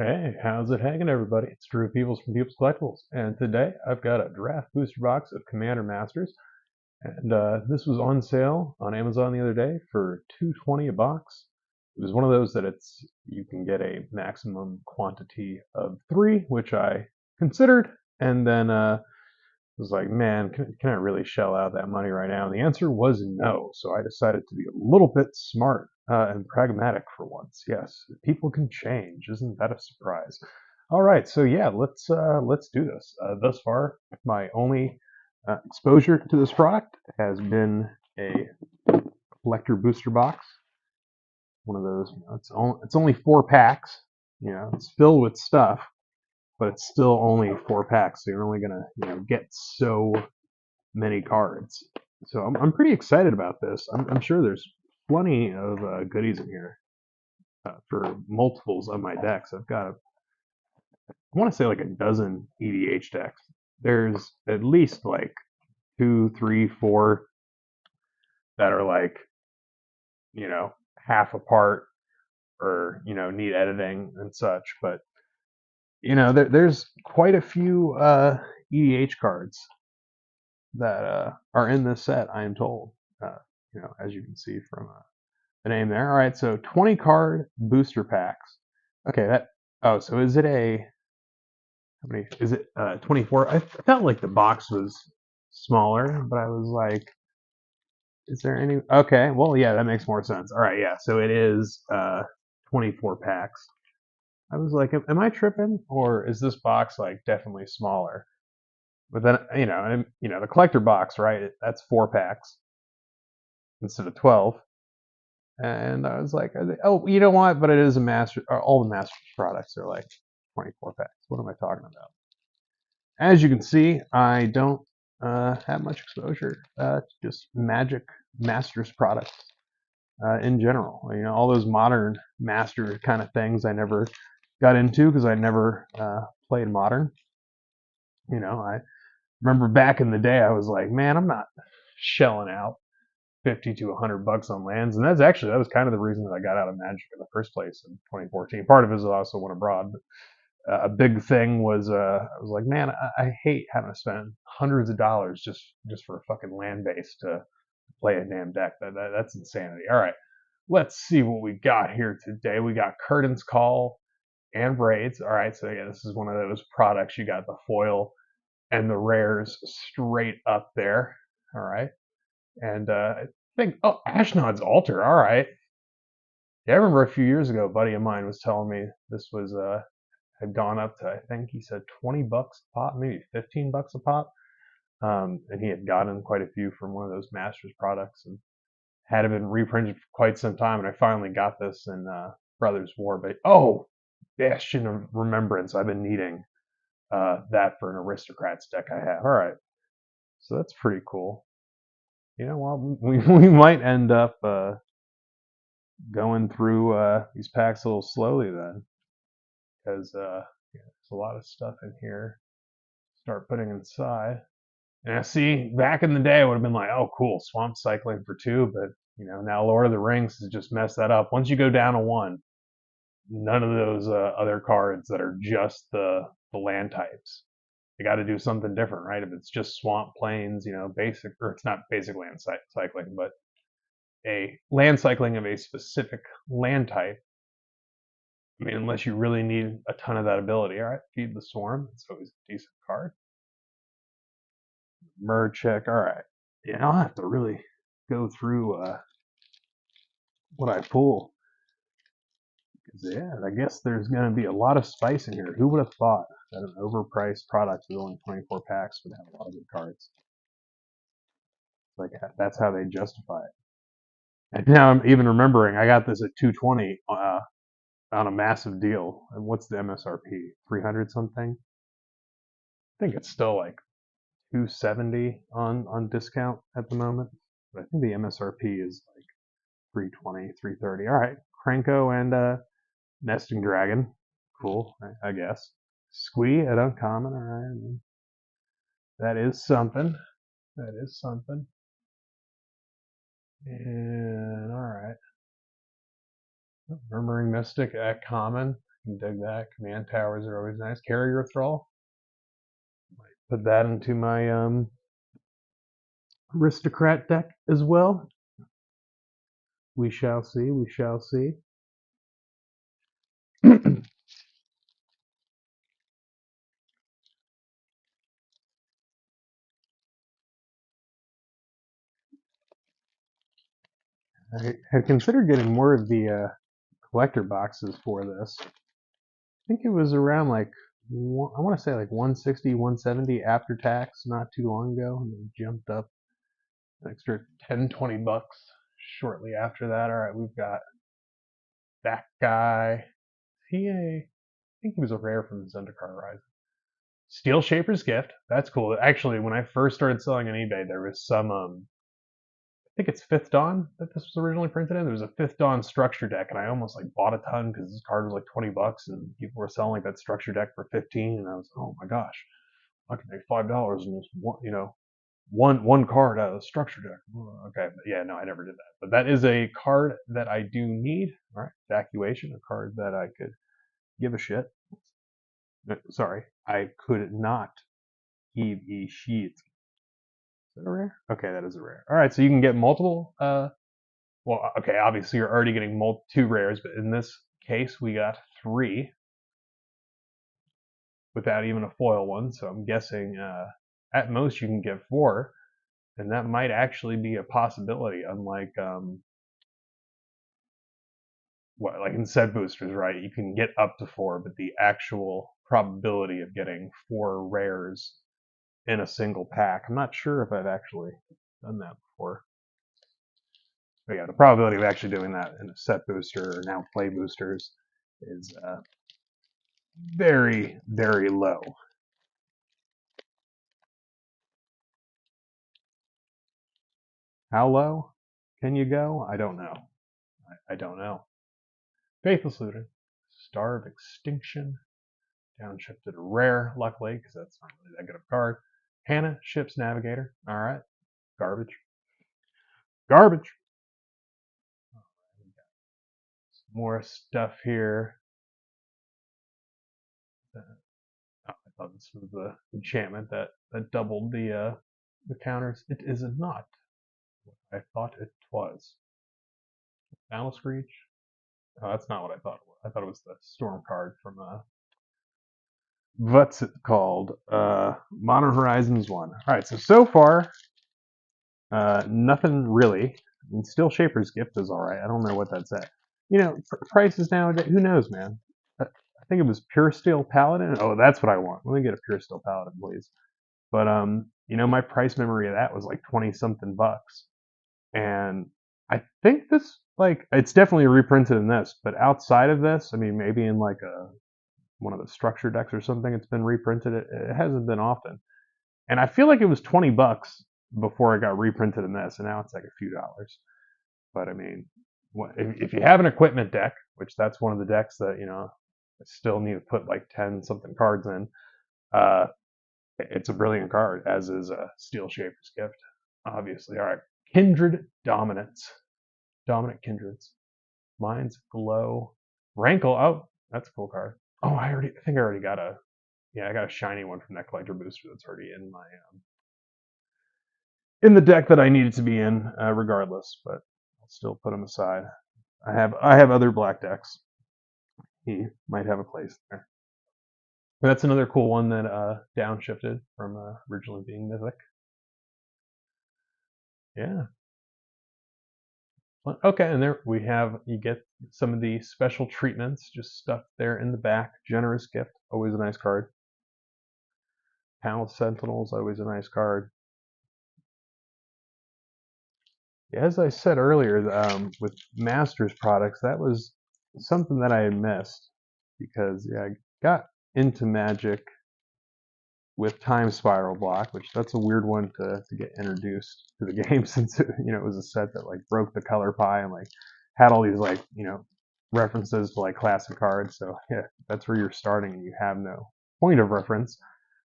Hey, how's it hanging, everybody? It's Drew Peebles from Peebles Collectibles, and today I've got a draft booster box of Commander Masters, and this was on sale on Amazon the other day for $2.20 a box. It was one of those that you can get a maximum quantity of three, which I considered, and then was like, man, can I really shell out that money right now? And the answer was no. So I decided to be a little bit smart and pragmatic for once. Yes, people can change. Isn't that a surprise? All right, so yeah, let's do this. Thus far, my only exposure to this product has been a collector booster box. One of those. It's only 4 packs. It's filled with stuff, but it's still only 4 packs. So you're only gonna get so many cards. So I'm pretty excited about this. I'm sure there's plenty of goodies in here for multiples of my decks. I want to say like a dozen EDH decks. There's at least like two, three, four that are like, half apart or, need editing and such. But, there's quite a few EDH cards that are in this set, I am told. As you can see from the name there. All right, so 20 card booster packs. Okay, so is it how many? Is it 24? I felt like the box was smaller, but I was like, is there any? Okay, well, yeah, that makes more sense. All right, yeah, so it is 24 packs. I was like, am I tripping, or is this box like definitely smaller? But then, the collector box, right? That's 4 packs instead of 12. And I was like, oh, you know what? But it is a master. All the Masters products are like 24 packs. What am I talking about? As you can see, I don't have much exposure to just Magic Masters products in general. All those modern Master kind of things I never got into because I never played Modern. I remember back in the day, I was like, man, I'm not shelling out 50 to $100 on lands, and that was kind of the reason that I got out of Magic in the first place in 2014. Part of it is I also went abroad, but a big thing was I was like, man, I hate having to spend hundreds of dollars just for a fucking land base to play a damn deck. That's insanity. All right, let's see what we got here today. We got Curtain's Call and Braids. All right, so yeah, this is one of those products. You got the foil and the rares straight up there. All right. And I think, oh, Ashnod's Altar. All right. Yeah, I remember a few years ago, a buddy of mine was telling me this was had gone up to, I think he said $20 a pop, maybe $15 a pop. And he had gotten quite a few from one of those Masters products and had been reprinted for quite some time. And I finally got this in Brothers War. But oh, Bastion of Remembrance. I've been needing that for an Aristocrats deck I have. All right. So that's pretty cool. Well, we might end up going through these packs a little slowly then, because yeah, there's a lot of stuff in here. Start putting inside. And I see, back in the day, I would have been like, oh, cool, Swamp Cycling for 2, but now Lord of the Rings has just messed that up. Once you go down to 1, none of those other cards that are just the land types. You got to do something different, right? If it's just swamp plains, basic, or it's not basic land cycling, but a land cycling of a specific land type. I mean, unless you really need a ton of that ability. All right, Feed the Swarm. It's always a decent card. Merge check. All right. Yeah, I'll have to really go through what I pull. Yeah, I guess there's going to be a lot of spice in here. Who would have thought that an overpriced product with only 24 packs would have a lot of good cards? Like, that's how they justify it. And now I'm even remembering I got this at 220 on a massive deal. And what's the MSRP? 300 something? I think it's still like 270 on discount at the moment. But I think the MSRP is like 320, 330. All right, Krenko and Nesting Dragon. Cool, I guess. Squee at uncommon. All right, that is something. That is something. And all right, Murmuring Mystic at common. Can dig that. Command towers are always nice. Carrier thrall. Might put that into my aristocrat deck as well. We shall see. We shall see. I had considered getting more of the collector boxes for this. I think it was around like I want to say like 160, 170 after tax not too long ago, and then jumped up an extra 10, 20 bucks shortly after that. All right, we've got that guy. I think he was a rare from Zendikar Rising. Steel Shaper's Gift. That's cool. Actually, when I first started selling on eBay, there was some I think it's Fifth Dawn that this was originally printed in. There was a Fifth Dawn structure deck, and I almost like bought a ton because this card was like 20 bucks, and people were selling like that structure deck for 15, and I was, oh my gosh, I can make $5 in this one card out of the structure deck. Okay, but yeah, no, I never did that. But that is a card that I do need. All right, Evacuation, a card that I could give a shit. Sorry, I could not give a shit. Is that a rare? Okay, that is a rare. All right, so you can get multiple. Well, okay, obviously you're already getting two rares, but in this case we got three without even a foil one. So I'm guessing at most you can get four, and that might actually be a possibility. Unlike like in set boosters, right? You can get up to four, but the actual probability of getting four rares in a single pack, I'm not sure if I've actually done that before. But yeah, the probability of actually doing that in a set booster or now play boosters is very, very low. How low can you go? I don't know. I don't know. Faithless Looting, Star of Extinction, downshifted a rare, luckily, because that's not really that good of a card. Hannah, Ship's Navigator. All right, garbage. Garbage. Some more stuff here. Oh, I thought this was the enchantment that doubled the counters. It is not what I thought it was. Battle Screech. Oh, that's not what I thought it was. I thought it was the Storm card from what's it called? Modern Horizons 1. All right, so far, nothing really. I mean, Steel Shaper's Gift is all right. I don't know what that's at. You know, prices nowadays, who knows, man? I think it was Pure Steel Paladin. Oh, that's what I want. Let me get a Pure Steel Paladin, please. But you know, my price memory of that was like 20 something bucks. And I think this, like, it's definitely reprinted in this, but outside of this, I mean, maybe in like one of the structure decks or something, it's been reprinted. It hasn't been often. And I feel like it was 20 bucks before it got reprinted in this, and now it's like a few dollars. But I mean, if you have an equipment deck, which that's one of the decks that, you know, I still need to put like 10 something cards in, it's a brilliant card, as is Steel Shaper's Gift, obviously. All right, Kindred Dominance. Dominant Kindreds. Mind's Glow. Rankle. Oh, that's a cool card. Oh, I think I already got I got a shiny one from that collector booster that's already in my in the deck that I needed to be in, regardless. But I'll still put him aside. I have other black decks. He might have a place there. But that's another cool one that downshifted from originally being mythic. Yeah. Okay, and there we have, you get some of the special treatments just stuffed there in the back. Generous Gift, always a nice card. Panel Sentinels, always a nice card. As I said earlier, with Masters products, that was something that I had missed because I got into Magic with Time Spiral Block, which that's a weird one to get introduced to the game since it was a set that like broke the color pie and like had all these like references to like classic cards. So yeah, that's where you're starting and you have no point of reference.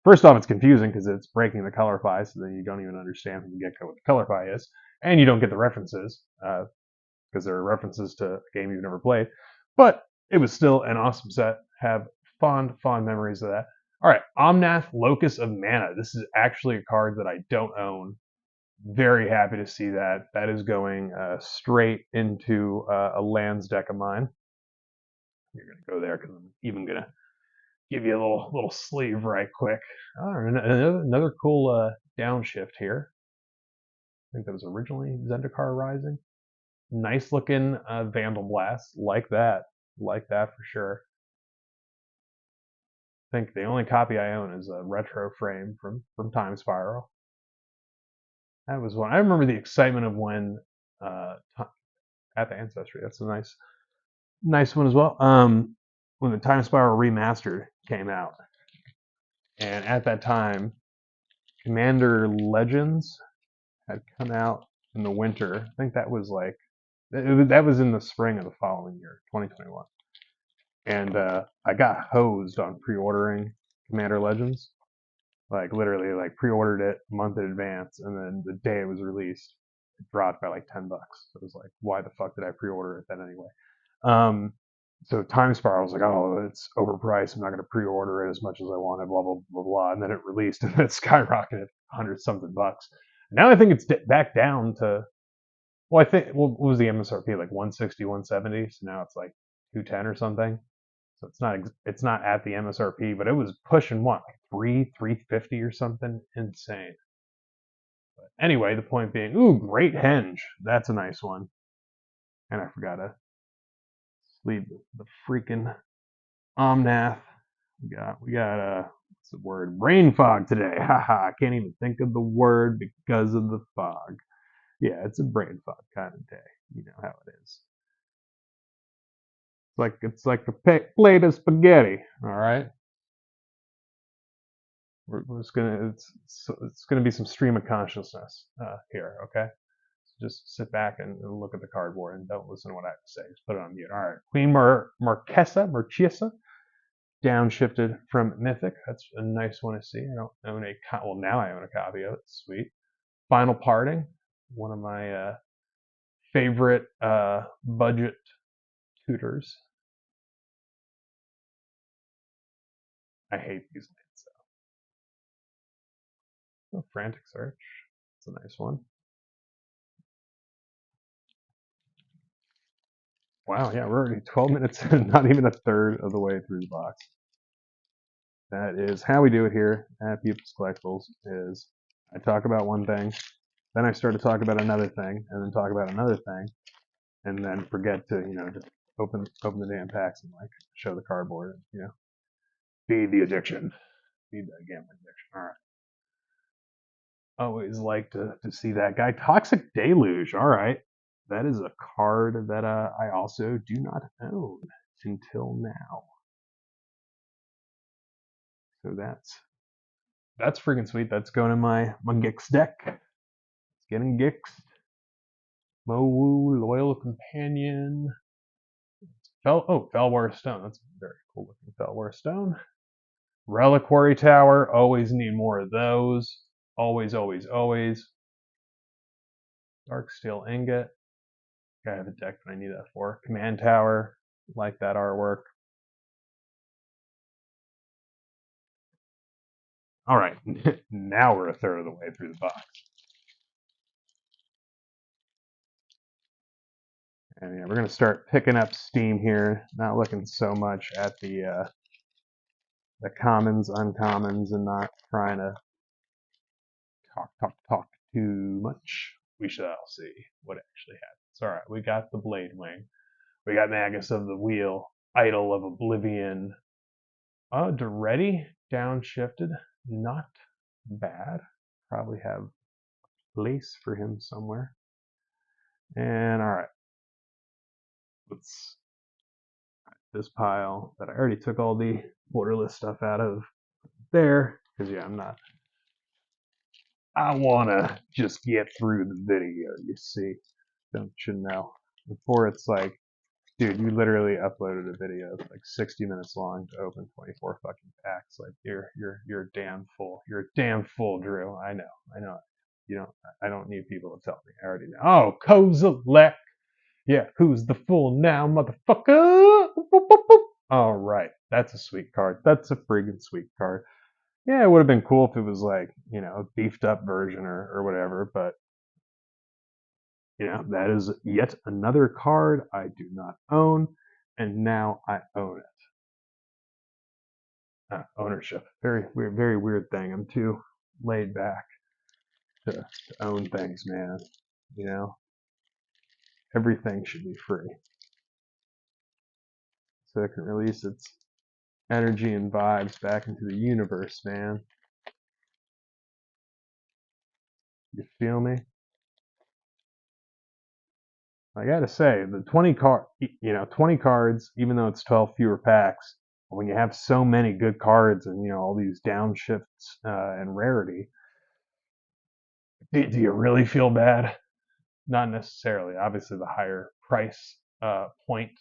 First off, it's confusing because it's breaking the color pie, so then you don't even understand from the get-go what the color pie is, and you don't get the references because there are references to a game you've never played. But it was still an awesome set. Have fond memories of that. All right, Omnath, Locus of Mana. This is actually a card that I don't own. Very happy to see that. That is going straight into a lands deck of mine. You're gonna go there because I'm even gonna give you a little sleeve right quick. Oh, another cool downshift here. I think that was originally Zendikar Rising. Nice looking Vandal Blast, like that for sure. I think the only copy I own is a retro frame from Time Spiral. That was one. I remember the excitement of when uh, at the Ancestry. That's a nice one as well. When the Time Spiral Remastered came out, and at that time, Commander Legends had come out in the winter. I think that was like that was in the spring of the following year, 2021. And I got hosed on pre-ordering Commander Legends. Like literally, like pre-ordered it a month in advance, and then the day it was released, it dropped by like $10. So it was like, why the fuck did I pre-order it then anyway? Um, so Time Spiral was like, oh, it's overpriced. I'm not going to pre-order it as much as I wanted. Blah blah blah blah. And then it released, and it skyrocketed 100 something bucks. Now I think it's back down to, well, I think what was the MSRP, like 160, 170. So now it's like 210 or something. So it's not at the MSRP, but it was pushing what, like 350 or something insane. But anyway, the point being, ooh, great henge. That's a nice one. And I forgot to leave the freaking Omnath. We got what's the word? Brain fog today. Haha, I can't even think of the word because of the fog. Yeah, it's a brain fog kind of day. You know how it is. It's like a plate of spaghetti. All right. We're just gonna it's gonna be some stream of consciousness here, okay? So just sit back and look at the cardboard and don't listen to what I have to say. Just put it on mute. All right, Queen Marchesa, downshifted from Mythic. That's a nice one to see. I don't own well, now I own a copy of it. Sweet. Final Parting, one of my favorite budget tutors. I hate these names. So. Oh, Frantic Search. It's a nice one. Wow, yeah, we're already 12 minutes and not even a third of the way through the box. That is how we do it here at People's Collectibles. Is I talk about one thing, then I start to talk about another thing, and then talk about another thing, and then forget to just open the damn packs and like show the cardboard. Feed the addiction, feed that gambling addiction. All right. Always like to see that guy. Toxic Deluge. All right. That is a card that I also do not own until now. So that's freaking sweet. That's going in my Gix deck. It's getting Gixed. Mowu, Loyal Companion. Felwar Stone. That's a very cool looking Felwar Stone. Reliquary Tower. Always need more of those. Always, always, always. Dark Steel Ingot. I have a deck that I need that for. Command Tower. Like that artwork. All right. Now we're a third of the way through the box. And yeah, we're going to start picking up steam here. Not looking so much at the commons, uncommons, and not trying to talk too much. We shall see what actually happens. All right, we got the Blade Wing. We got Magus of the Wheel, Idol of Oblivion. Duretti, downshifted. Not bad. Probably have a place for him somewhere. And all right, let's this pile that I already took all the borderless stuff out of there because yeah, I want to just get through the video, you see, don't you know, before it's like, dude, you literally uploaded a video that's like 60 minutes long to open 24 fucking packs. Like you're damn full. You're damn full, Drew. I know. You don't. I don't need people to tell me. I already know. Oh, Kozilek. Yeah, who's the fool now, motherfucker? Boop, boop, boop. All right, that's a sweet card. That's a friggin' sweet card. Yeah, it would have been cool if it was like, a beefed up version or whatever, but that is yet another card I do not own, and now I own it. Ownership. Very weird thing. I'm too laid back to own things, man. You know, everything should be free so it can release its energy and vibes back into the universe, man. You feel me? I gotta say, the 20 cards, even though it's 12 fewer packs, when you have so many good cards and all these downshifts and rarity, do you really feel bad? Not necessarily. Obviously, the higher price point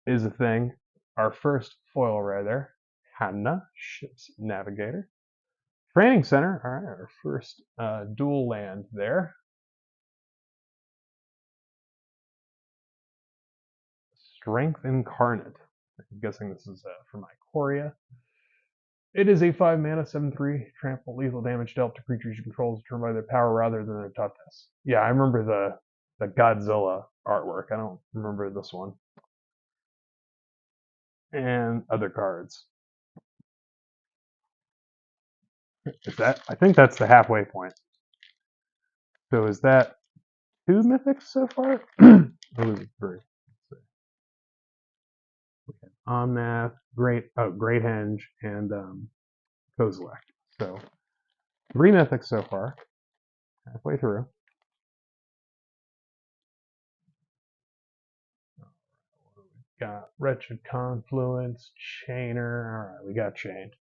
is a thing. Our first foil rare there, Hanna, Ship's Navigator. Training Center, all right, our first dual land there. Strength Incarnate. I'm guessing this is from Ikoria. It is a 5 mana, 7/3 trample, lethal damage dealt to creatures you control determined by their power rather than their toughness. Yeah, I remember the Godzilla artwork. I don't remember this one. And other cards. Is that? I think that's the halfway point. So is that 2 mythics so far? Or was it 3? Omnath, Great Henge, and Kozilek. So 3 mythics so far. Halfway through. Got Wretched Confluence, Chainer. All right, we got chained.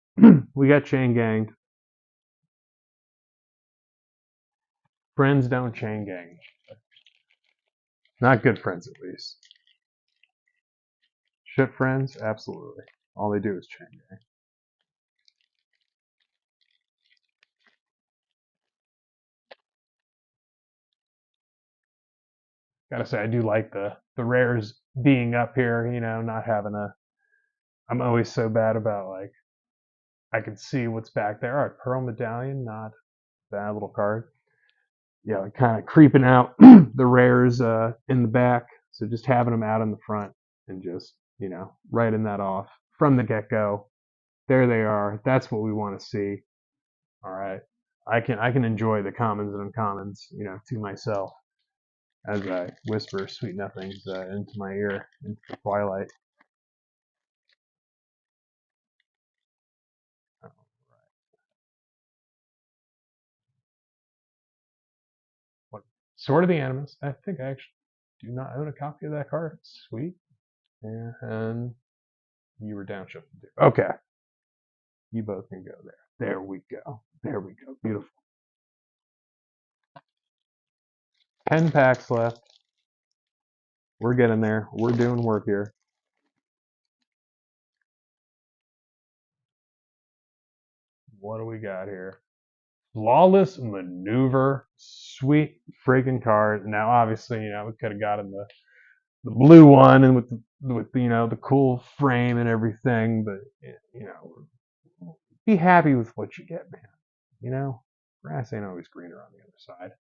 We got chain ganged. Friends don't chain gang. Not good friends, at least. Shit friends, absolutely. All they do is chain gang. Gotta say, I do like the rares being up here. Not having a. I'm always so bad about like I can see what's back there. All right, Pearl Medallion, not a bad little card. Yeah, like kind of creeping out the rares in the back. So just having them out in the front and just writing that off from the get go. There they are. That's what we want to see. All right, I can enjoy the commons and uncommons to myself as I whisper sweet nothings into my ear into the twilight. All right. What Sword of the Animus? I think I actually do not own a copy of that card. Sweet. Yeah, and you were downshifted. Okay. You both can go there. There we go. There we go. Beautiful. 10 packs left. We're getting there. We're doing work here. What do we got here? Flawless Maneuver. Sweet freaking card. Now, obviously, we could have gotten the blue one and with the cool frame and everything, but be happy with what you get, man. Grass ain't always greener on the other side.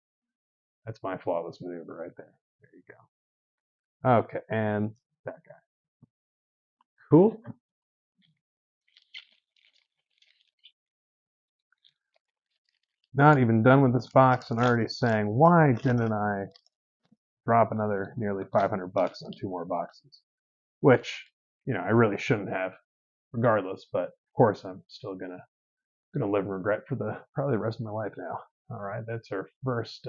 That's my flawless maneuver right there. There you go. Okay, and that guy. Cool. Not even done with this box and already saying, why didn't I drop another nearly 500 bucks on 2 more boxes? Which, I really shouldn't have, regardless. But of course, I'm still gonna live in regret for probably the rest of my life now. All right, that's our first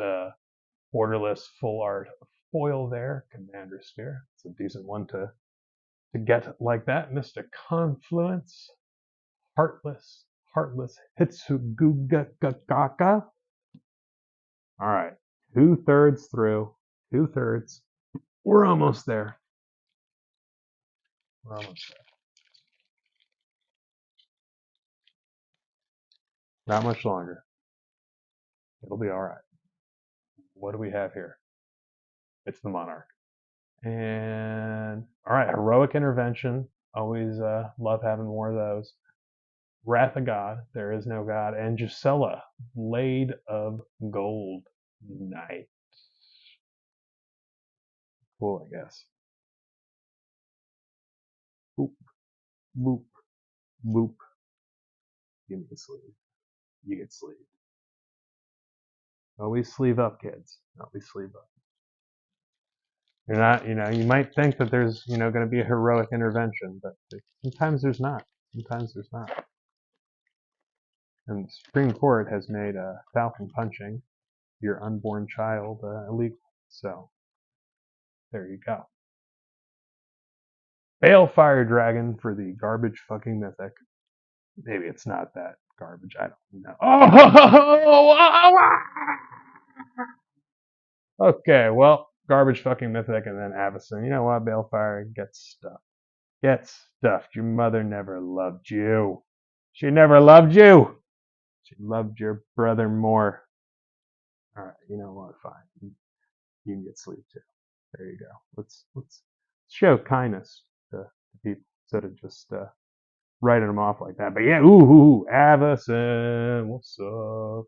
borderless full art foil there, Commander Sphere. It's a decent one to get like that. Mystic Confluence, Heartless Hitsugugakaka. All right, 2/3 through, 2/3. We're almost there. We're almost there. Not much longer. It'll be all right. What do we have here? It's the Monarch. And all right, Heroic Intervention. Always love having more of those. Wrath of God, There Is No God, and Gisela, Blade of Gold Knight. Cool, I guess. Boop, boop, boop. Give me the sleeve. You get sleeve. Always sleeve up, kids. Always sleeve up. You're not, you might think that there's, going to be a heroic intervention, but sometimes there's not. Sometimes there's not. And the Supreme Court has made falcon punching your unborn child illegal. So there you go. Balefire Dragon for the garbage fucking mythic. Maybe it's not that garbage. I don't know. Okay, well, garbage fucking mythic and then Avacyn. You know what, Balefire? Get stuffed. Get stuffed. Your mother never loved you. She never loved you. She loved your brother more. All right, you know what? Fine. You can get sleep too. There you go. Let's show kindness to people instead of just writing them off like that. But yeah, Avacyn, what's up?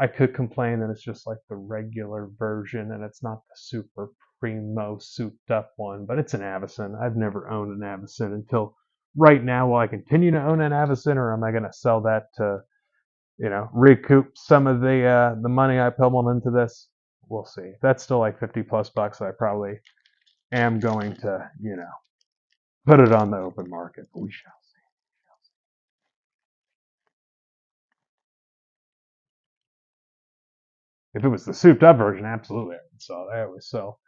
I could complain that it's just like the regular version and it's not the super primo souped up one, but it's an Avacyn. I've never owned an Avacyn until right now. Will I continue to own an Avacyn, or am I going to sell that to, recoup some of the money I pummeled into this? We'll see. That's still like 50 plus bucks. I probably am going to, put it on the open market. But we shall see. If it was the souped up version, absolutely I would sell it. I always sell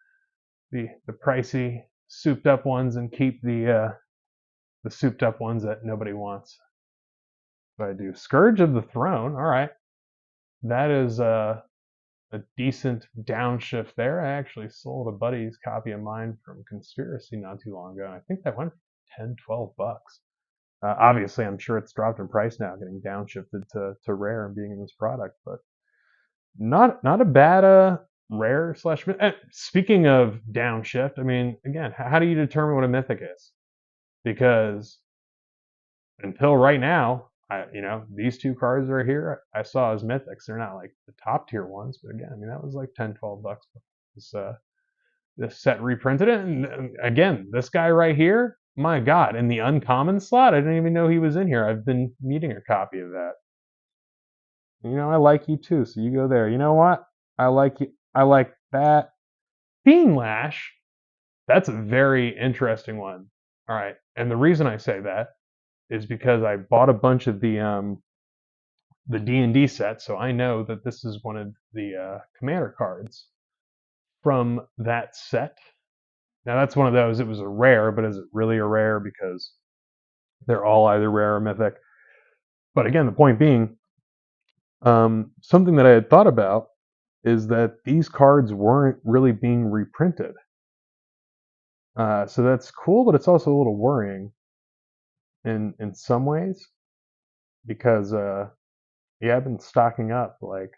the pricey souped up ones and keep the souped up ones that nobody wants. But I do Scourge of the Throne. All right, that is a decent downshift there. I actually sold a buddy's copy of mine from Conspiracy not too long ago, and I think that went for 10, 12 bucks. Obviously, I'm sure it's dropped in price now, getting downshifted to rare and being in this product, but not a bad rare slash. Speaking of downshift, I mean, again, how do you determine what a mythic is? Because until right now, these two cards right here, I saw as mythics. They're not like the top tier ones, but again, I mean, that was like 10, 12 bucks. This set reprinted it, and again, this guy right here, my God, in the uncommon slot, I didn't even know he was in here. I've been needing a copy of that. I like you too, so you go there. You know what? I like you. I like that. Fiend Lash, that's a very interesting one. All right, and the reason I say that is because I bought a bunch of the D&D set, so I know that this is one of the commander cards from that set. Now that's one of those. It was a rare, but is it really a rare? Because they're all either rare or mythic. But again, the point being, something that I had thought about is that these cards weren't really being reprinted. So that's cool, but it's also a little worrying in some ways because I've been stocking up. Like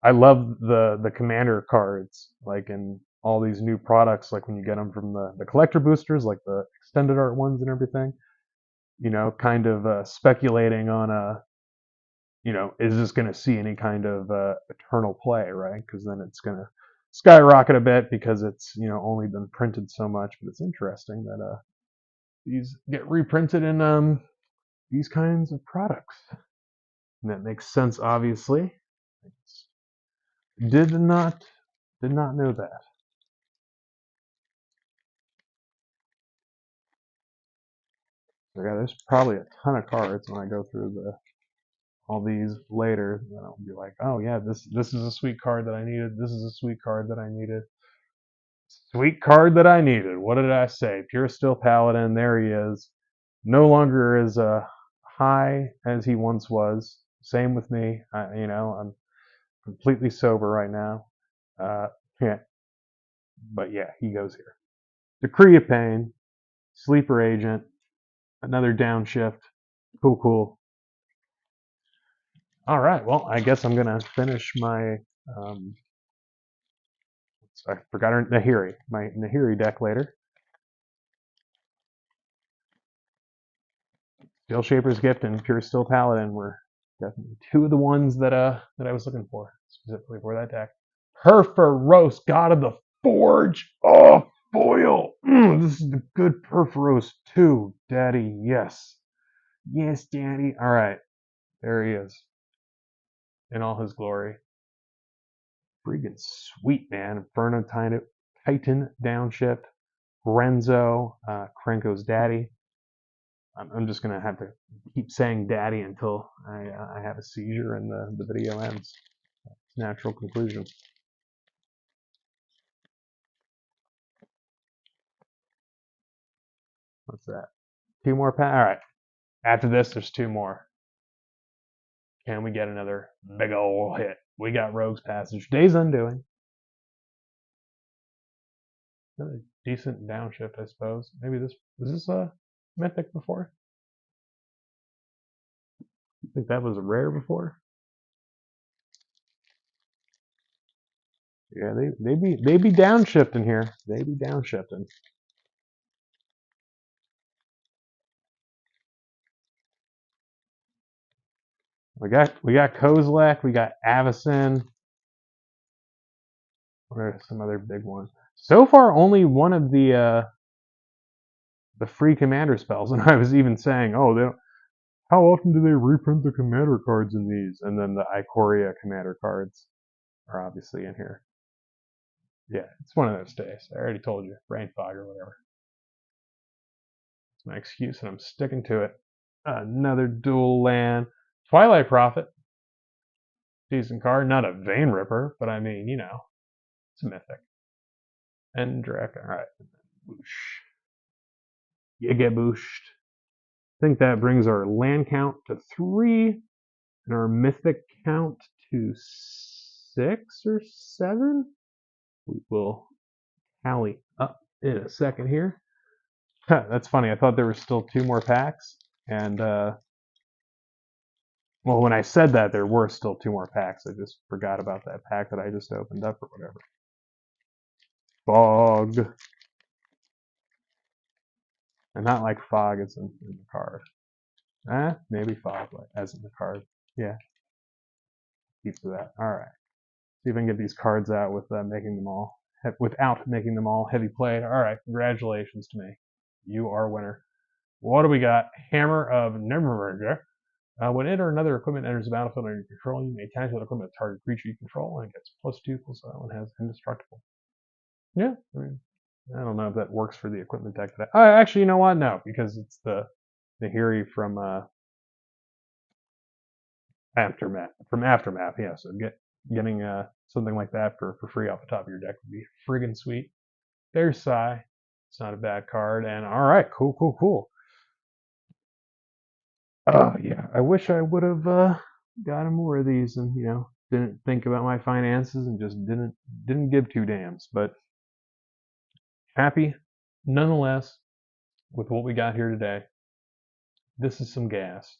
I love the commander cards, like in all these new products, like when you get them from the collector boosters, like the extended art ones and everything. Kind of speculating on is this going to see any kind of eternal play, right? Because then it's going to skyrocket a bit because it's only been printed so much. But it's interesting that these get reprinted in these kinds of products, and that makes sense. Obviously, did not know that. So yeah, there's probably a ton of cards when I go through all these later. Then I'll be like, oh yeah, this is a sweet card that I needed. This is a sweet card that I needed. Sweet card that I needed. What did I say? Pure Steel Paladin. There he is. No longer as high as he once was. Same with me. I'm completely sober right now. Yeah, but yeah, he goes here. Decree of Pain, Sleeper Agent, another downshift. Cool. All right. Well, I guess I'm gonna finish my I forgot her Nahiri, my Nahiri deck later. Steel Shaper's Gift and Pure Steel Paladin were definitely two of the ones that I was looking for, specifically for that deck. Purphoros, God of the Forge. Oh, foil. This is the good Purphoros too, Daddy. Yes. Yes, Daddy. All right. There he is. In all his glory. Freaking sweet, man. Inferno Titan Downshift. Renzo, Krenko's daddy. I'm just going to have to keep saying daddy until I have a seizure and the video ends. Natural conclusion. What's that? Two more packs? All right. After this, there's two more. Can we get another big ol' hit? We got Rogue's Passage. Day's Undoing. Another decent downshift, I suppose. Maybe this was this a mythic before? I think that was a rare before. Yeah, they be downshifting here. They be downshifting. We got Kozilek, we got Avacyn. What are some other big ones? So far, only one of the free commander spells, and I was even saying, oh, they don't, how often do they reprint the commander cards in these? And then the Ikoria commander cards are obviously in here. Yeah, it's one of those days. I already told you, brain fog or whatever. It's my excuse, and I'm sticking to it. Another dual land, Twilight Prophet. Decent card, not a Vein Ripper, but I mean, you know, it's a mythic. And Drek, alright. Boosh. You get booshed. I think that brings our land count to 3 and our mythic count to 6 or 7. We will tally up in a second here. That's funny. I thought there were still 2 more packs. And, well, when I said that, there were still 2 more packs. I just forgot about that pack that I just opened up or whatever. Fog. And not like fog as in the card. Maybe fog as in the card. Yeah. Keep to that. Alright. See if I can get these cards out with making them all without making them all heavy played. Alright, congratulations to me. You are a winner. What do we got? Hammer of Nuremberg. When it or another equipment enters the battlefield under your control, you may attach that equipment to target creature you control, and it gets +2, +1, and has indestructible. Yeah, I mean, I don't know if that works for the equipment deck today. Actually, you know what? No, because it's the Nahiri from Aftermath. From Aftermath, yeah. So getting something like that for free off the top of your deck would be friggin' sweet. There's Sai. It's not a bad card. And all right, cool. Oh yeah, I wish I would have gotten more of these and didn't think about my finances and just didn't give two dams. But happy nonetheless with what we got here today. This is some gas.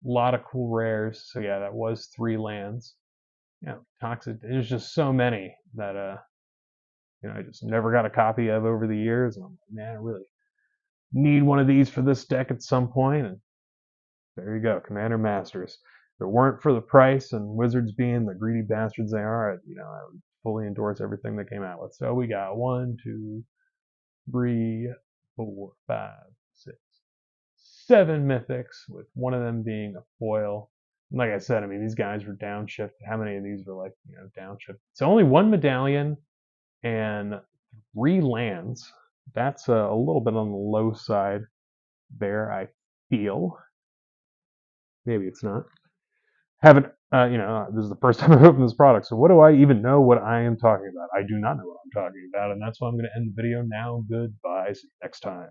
A lot of cool rares. So yeah, that was 3 lands. Toxic. There's just so many that I just never got a copy of over the years. And I'm like, man, I really need one of these for this deck at some point. And there you go, Commander Masters. If it weren't for the price and Wizards being the greedy bastards they are, I would fully endorse everything they came out with. So we got 1, 2, 3, 4, 5, 6, 7 mythics, with one of them being a foil. And like I said, I mean, these guys were downshifted. How many of these were like, downshifted? So only 1 medallion and 3 lands. That's a little bit on the low side there, I feel. Maybe it's not. Haven't, this is the first time I've opened this product, so what do I even know what I am talking about? I do not know what I'm talking about, and that's why I'm going to end the video now. Goodbye. See you next time.